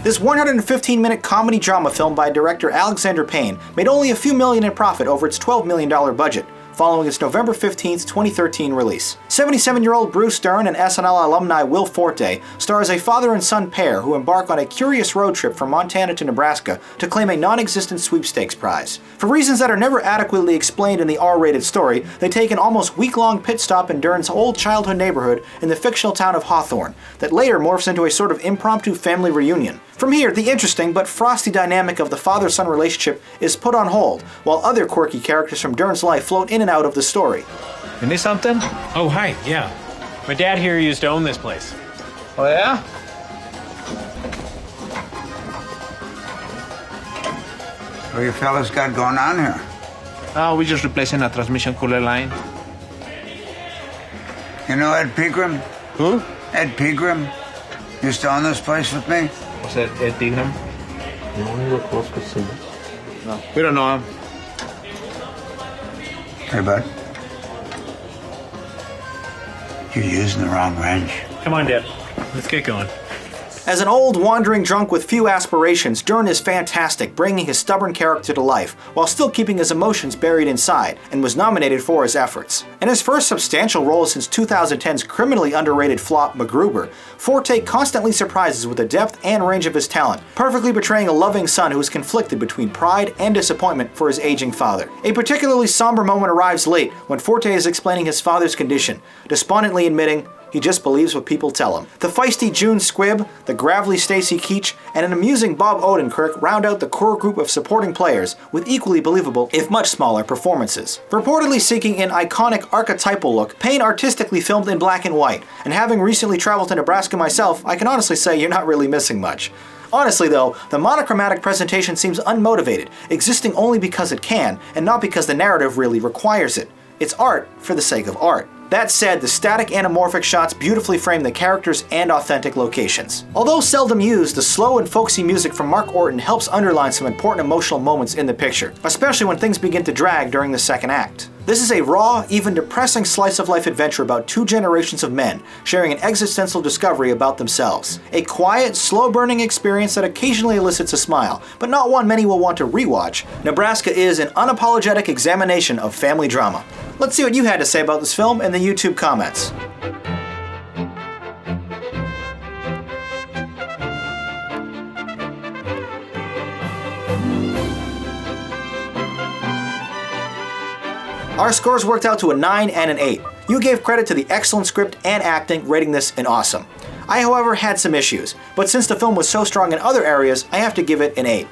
This 115-minute comedy drama film by director Alexander Payne made only a few million in profit over its $12 million budget, following its November 15, 2013 release. 77-year-old Bruce Dern and SNL alumni Will Forte star as a father and son pair who embark on a curious road trip from Montana to Nebraska to claim a non-existent sweepstakes prize. For reasons that are never adequately explained in the R-rated story, they take an almost week-long pit stop in Dern's old childhood neighborhood in the fictional town of Hawthorne, that later morphs into a sort of impromptu family reunion. From here, the interesting but frosty dynamic of the father-son relationship is put on hold, while other quirky characters from Dern's life float in and out of the story. You need something? Oh, hi, yeah. My dad here used to own this place. Oh, yeah? What you fellas got going on here? Oh, we're just replacing a transmission cooler line. You know Ed Pegram? Who? Ed Pegram used to own this place with me. What's that, Ed Pegram? No, we don't know him. Hey, bud. You're using the wrong wrench. Come on, Dad. Let's get going. As an old, wandering drunk with few aspirations, Dern is fantastic, bringing his stubborn character to life, while still keeping his emotions buried inside, and was nominated for his efforts. In his first substantial role since 2010's criminally underrated flop MacGruber, Forte constantly surprises with the depth and range of his talent, perfectly portraying a loving son who is conflicted between pride and disappointment for his aging father. A particularly somber moment arrives late when Forte is explaining his father's condition, despondently admitting he just believes what people tell him. The feisty June Squibb, the gravelly Stacy Keach, and an amusing Bob Odenkirk round out the core group of supporting players with equally believable, if much smaller, performances. Reportedly seeking an iconic archetypal look, Payne artistically filmed in black and white, and having recently traveled to Nebraska myself, I can honestly say you're not really missing much. Honestly though, the monochromatic presentation seems unmotivated, existing only because it can, and not because the narrative really requires it. It's art for the sake of art. That said, the static anamorphic shots beautifully frame the characters and authentic locations. Although seldom used, the slow and folksy music from Mark Orton helps underline some important emotional moments in the picture, especially when things begin to drag during the second act. This is a raw, even depressing slice-of-life adventure about two generations of men sharing an existential discovery about themselves. A quiet, slow-burning experience that occasionally elicits a smile, but not one many will want to rewatch. Nebraska is an unapologetic examination of family drama. Let's see what you had to say about this film in the YouTube comments. Our scores worked out to a 9 and an 8. You gave credit to the excellent script and acting, rating this an awesome. I, however, had some issues, but since the film was so strong in other areas, I have to give it an 8.